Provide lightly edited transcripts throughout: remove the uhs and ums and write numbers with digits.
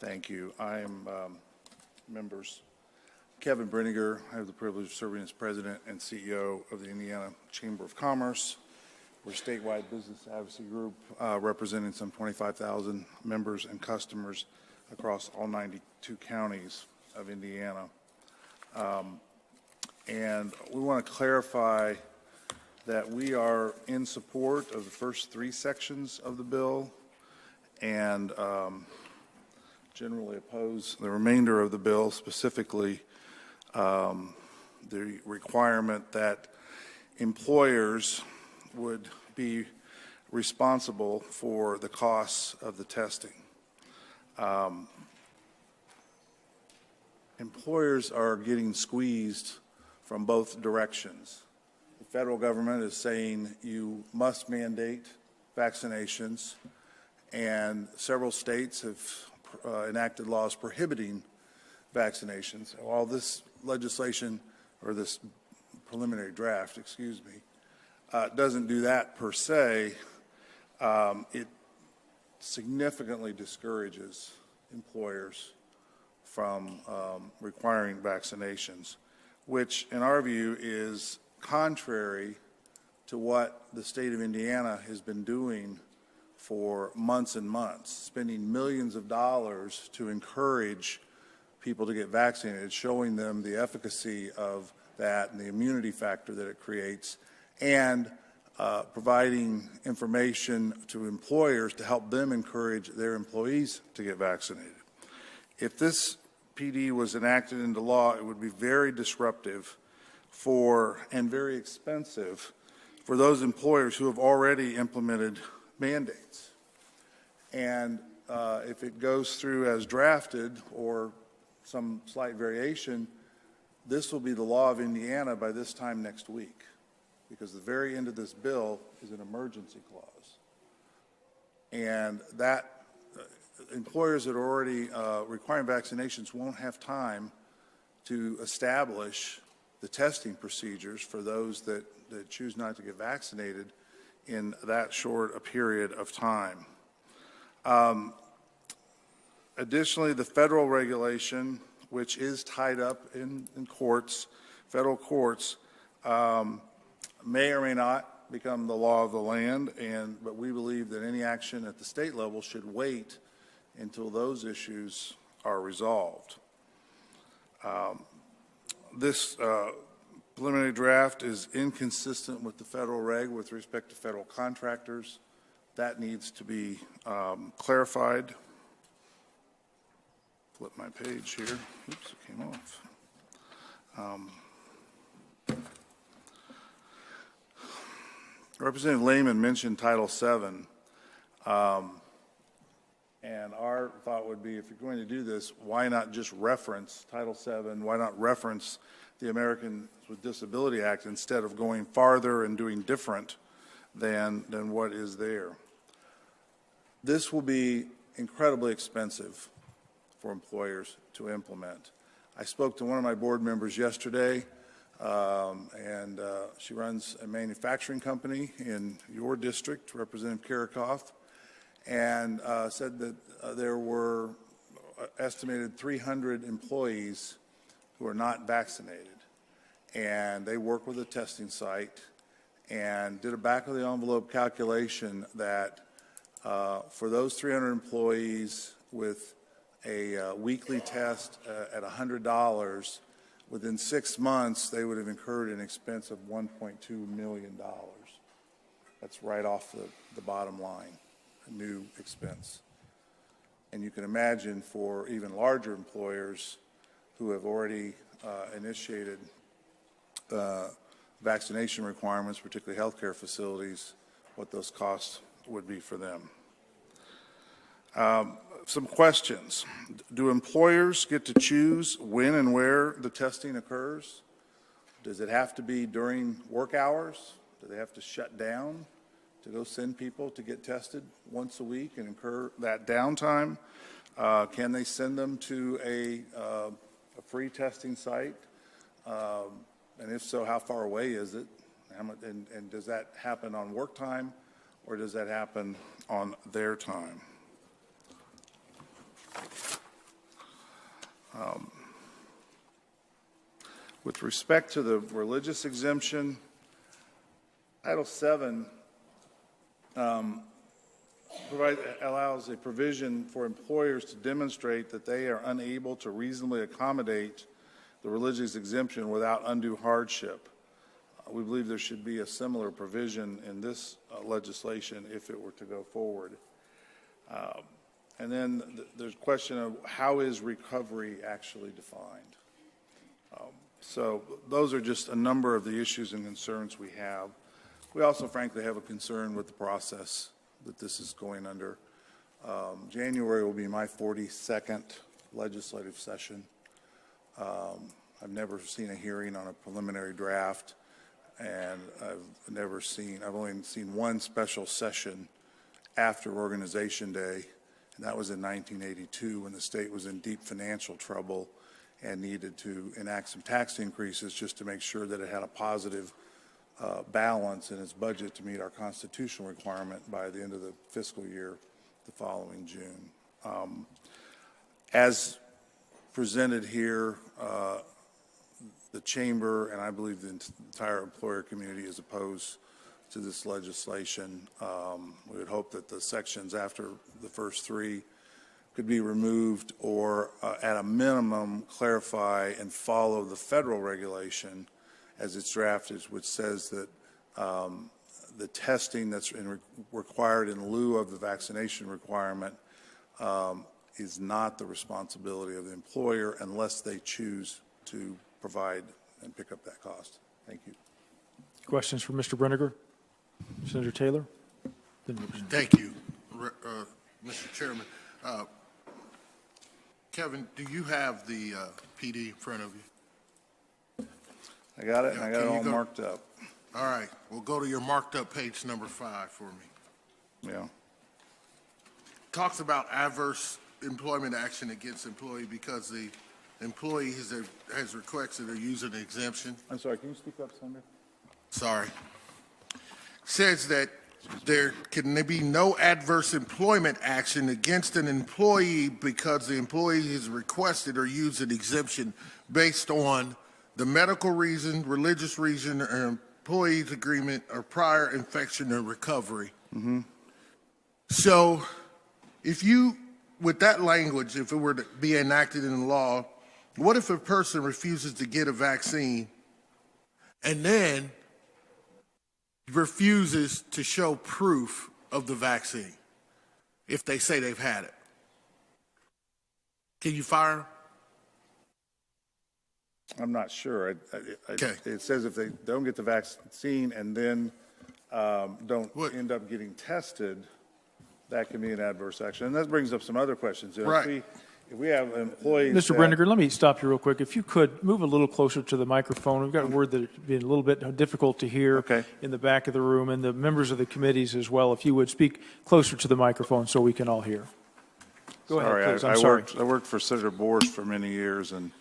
Thank you. I am, members, Kevin Brinegar. I have the privilege of serving as president and CEO of the Indiana Chamber of Commerce. We're a statewide business advocacy group representing some 25,000 members and customers across all 92 counties of Indiana. And we want to clarify that we are in support of the first three sections of the bill and generally oppose the remainder of the bill, specifically the requirement that employers would be responsible for the costs of the testing. Employers are getting squeezed from both directions. The federal government is saying you must mandate vaccinations, and several states have enacted laws prohibiting vaccinations. While this legislation, or this preliminary draft, excuse me, doesn't do that per se, it significantly discourages employers from requiring vaccinations, which in our view is contrary to what the state of Indiana has been doing for months and months, spending millions of dollars to encourage people to get vaccinated, showing them the efficacy of that and the immunity factor that it creates, and providing information to employers to help them encourage their employees to get vaccinated. If this PD was enacted into law, it would be very disruptive and very expensive for those employers who have already implemented mandates. And if it goes through as drafted or some slight variation, this will be the law of Indiana by this time next week, because the very end of this bill is an emergency clause. And that employers that are already requiring vaccinations won't have time to establish the testing procedures for those that choose not to get vaccinated in that short a period of time. Additionally, the federal regulation, which is tied up in courts, federal courts, may or may not become the law of the land, but we believe that any action at the state level should wait until those issues are resolved. This preliminary draft is inconsistent with the federal reg with respect to federal contractors. That needs to be clarified. Flip my page here. Oops, it came off. Representative Lehman mentioned Title VII. And our thought would be, if you're going to do this, why not just reference Title VII? Why not reference the Americans with Disability Act instead of going farther and doing different than what is there? This will be incredibly expensive for employers to implement. I spoke to one of my board members yesterday, and she runs a manufacturing company in your district, Representative Karakoff, and said that there were estimated 300 employees who are not vaccinated. And they work with a testing site and did a back-of-the-envelope calculation that for those 300 employees with a weekly test at $100, within 6 months they would have incurred an expense of $1.2 million. That's right off the bottom line, a new expense. And you can imagine for even larger employers who have already initiated vaccination requirements, particularly healthcare facilities, what those costs would be for them. Some questions. Do employers get to choose when and where the testing occurs? Does it have to be during work hours? Do they have to shut down to go send people to get tested once a week and incur that downtime? Can they send them to a free testing site? And if so, how far away is it? And does that happen on work time, or does that happen on their time? With respect to the religious exemption, Title VII allows a provision for employers to demonstrate that they are unable to reasonably accommodate the religious exemption without undue hardship. We believe there should be a similar provision in this legislation if it were to go forward. And then there's a question of how is recovery actually defined? So those are just a number of the issues and concerns we have. We also, frankly, have a concern with the process that this is going under. January will be my 42nd legislative session. I've never seen a hearing on a preliminary draft, and I've only seen one special session after Organization Day, and that was in 1982 when the state was in deep financial trouble and needed to enact some tax increases just to make sure that it had a positive balance in its budget to meet our constitutional requirement by the end of the fiscal year the following June. As presented here, the chamber and I believe the entire employer community is opposed to this legislation. We would hope that the sections after the first three could be removed or at a minimum clarify and follow the federal regulation as it's drafted, which says that the testing that's required in lieu of the vaccination requirement is not the responsibility of the employer unless they choose to provide and pick up that cost. Thank you. Questions for Mr. Brinegar? Senator Taylor? Thank you, Mr. Chairman. Kevin, do you have the PD in front of you? I got it, and I got it all marked up. All right. Well, go to your marked up page number 5 for me. Yeah. Talks about adverse employment action against employee because the employee has requested or used an exemption. I'm sorry, can you speak up, Senator? Sorry. Says that there can be no adverse employment action against an employee because the employee has requested or used an exemption based on the medical reason, religious reason, or employee's agreement, or prior infection or recovery. Mm-hmm. So if you, with that language, if it were to be enacted in law, what if a person refuses to get a vaccine and then refuses to show proof of the vaccine if they say they've had it? Can you fire them? I'm not sure. Okay. It says if they don't get the vaccine and then don't end up getting tested, that can be an adverse action. And that brings up some other questions. Right. If we have employees. Mr. Brinegar, let me stop you real quick. If you could move a little closer to the microphone. We've got a word that's been a little bit difficult to hear in the back of the room, and the members of the committees as well. If you would speak closer to the microphone so we can all hear. Go ahead, please. I'm sorry. I worked for Senator Boers for many years, and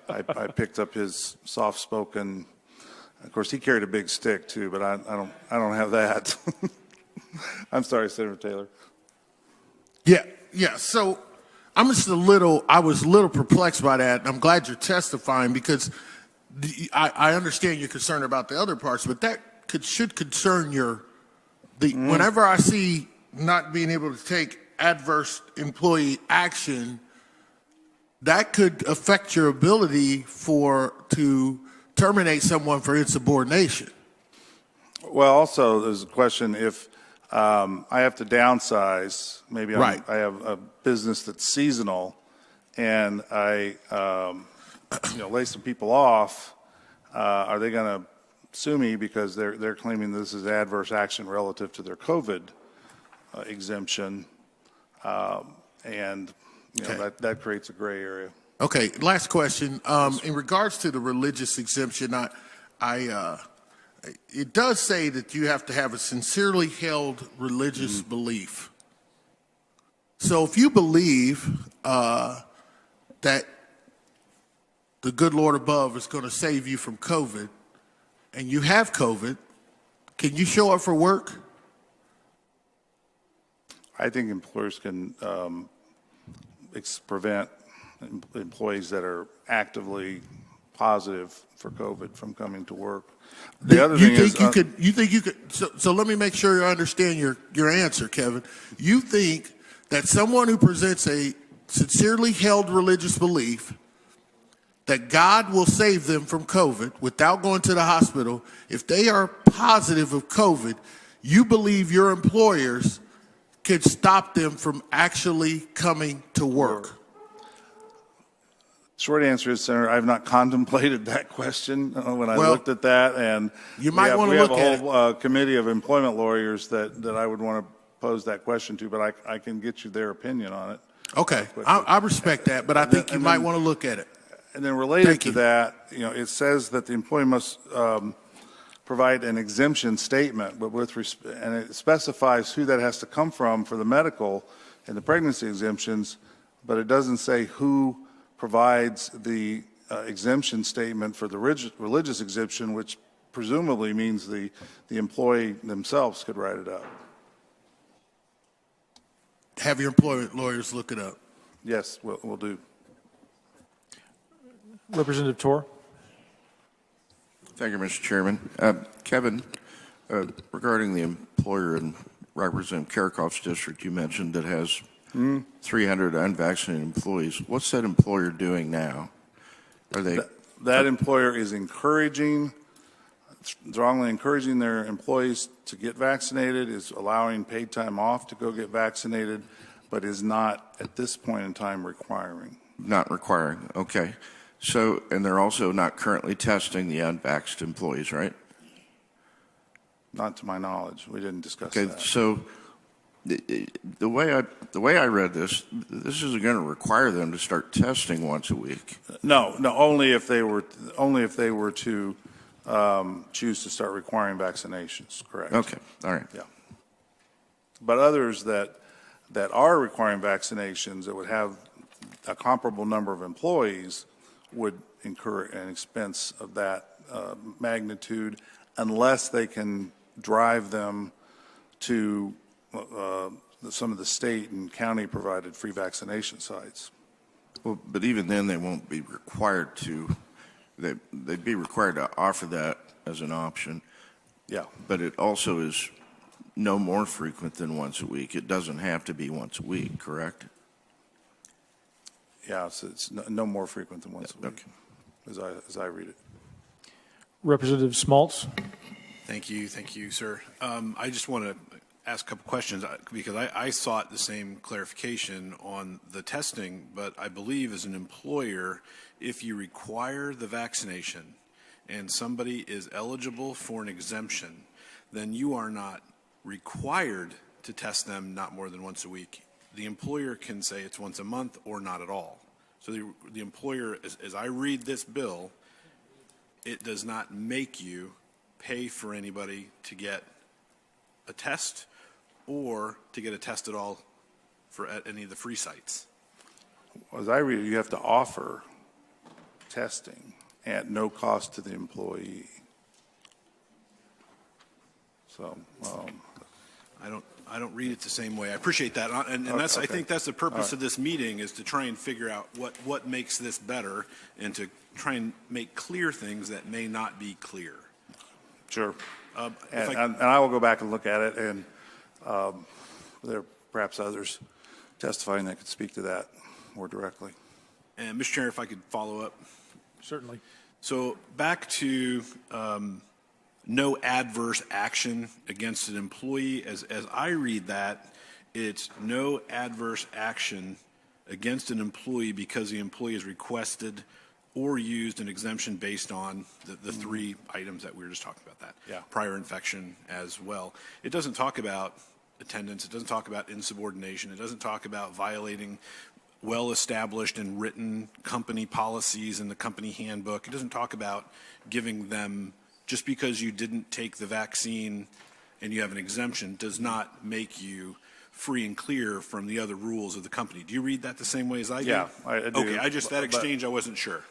I picked up his soft-spoken. Of course, he carried a big stick too, but I don't have that. I'm sorry, Senator Taylor. Yeah. So I was a little perplexed by that. I'm glad you're testifying because I understand your concern about the other parts, but that should concern whenever I see not being able to take adverse employee action, that could affect your ability to terminate someone for insubordination. Well, also there's a question if I have to downsize. Maybe I have a business that's seasonal, and I lay some people off. Are they going to sue me because they're claiming this is adverse action relative to their COVID exemption? And that creates a gray area. Okay. Last question. In regards to the religious exemption, it does say that you have to have a sincerely held religious belief. So if you believe that the good Lord above is going to save you from COVID, and you have COVID, can you show up for work? I think employers can prevent employees that are actively positive for COVID from coming to work. The other thing is, you think you could. So let me make sure I understand your answer, Kevin. You think that someone who presents a sincerely held religious belief that God will save them from COVID without going to the hospital, if they are positive of COVID, you believe your employers could stop them from actually coming to work? Short answer is, Senator, I've not contemplated that question when I looked at that, and you might want to look at it. We have a whole committee of employment lawyers that I would want to pose that question to, but I can get you their opinion on it. Okay, I respect that, but I think you might want to look at it. And then related to that, it says that the employee must provide an exemption statement, but and it specifies who that has to come from for the medical and the pregnancy exemptions, but it doesn't say who provides the exemption statement for the religious exemption, which presumably means the employee themselves could write it up. Have your employment lawyers look it up. Yes, we'll do. Representative Torr. Thank you, Mr. Chairman. Kevin, regarding the employer in Representative Karakoff's district you mentioned that has 300 unvaccinated employees, what's that employer doing now? Are they? That employer is strongly encouraging their employees to get vaccinated, is allowing paid time off to go get vaccinated, but is not at this point in time requiring. Not requiring, okay. So, and they're also not currently testing the unvaxxed employees, right? Not to my knowledge. We didn't discuss that. Okay, so the way I read this isn't going to require them to start testing once a week. No, only if they were to choose to start requiring vaccinations. Correct. Okay. All right. Yeah. But others that are requiring vaccinations that would have a comparable number of employees would incur an expense of that magnitude unless they can drive them to some of the state and county provided free vaccination sites. Well, but even then they won't be required to, they'd be required to offer that as an option. Yeah. But it also is no more frequent than once a week. It doesn't have to be once a week, correct? Yeah, so it's no more frequent than once a week, as I read it. Representative Smaltz. Thank you, sir. I just want to ask a couple questions because I sought the same clarification on the testing, but I believe as an employer, if you require the vaccination and somebody is eligible for an exemption, then you are not required to test them not more than once a week. The employer can say it's once a month or not at all. So the employer, as I read this bill, it does not make you pay for anybody to get a test or to get a test at all at any of the free sites. As I read it, you have to offer testing at no cost to the employee. So I don't read it the same way. I appreciate that, and that's okay. I think that's the purpose of this meeting is to try and figure out what makes this better and to try and make clear things that may not be clear. Sure. And I will go back and look at it, and there are perhaps others testifying that could speak to that more directly. And Mr. Chair, if I could follow up. Certainly. So back to no adverse action against an employee. As I read that, it's no adverse action against an employee because the employee has requested or used an exemption based on the three items that we were just talking about, that prior infection as well. It doesn't talk about attendance. It doesn't talk about insubordination. It doesn't talk about violating well-established and written company policies in the company handbook. It doesn't talk about giving them, just because you didn't take the vaccine and you have an exemption does not make you free and clear from the other rules of the company. Do you read that the same way as I do? Yeah, I do. Okay, that exchange I wasn't sure.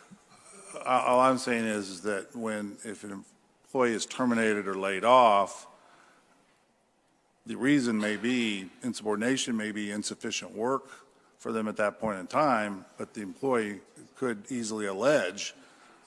All I'm saying is that if an employee is terminated or laid off, the reason may be insubordination, may be insufficient work for them at that point in time, but the employee could easily allege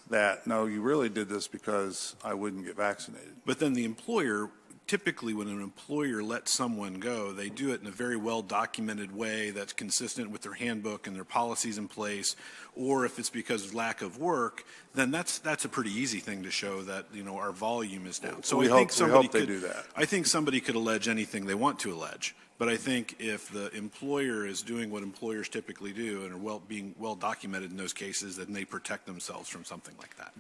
that, no, you really did this because I wouldn't get vaccinated. But then the employer, typically when an employer lets someone go, they do it in a very well-documented way that's consistent with their handbook and their policies in place, or if it's because of lack of work, then that's a pretty easy thing to show that, you know, our volume is down. So we I think hope they do that. I think somebody could allege anything they want to allege. But I think if the employer is doing what employers typically do and are being well documented in those cases, then they protect themselves from something like that.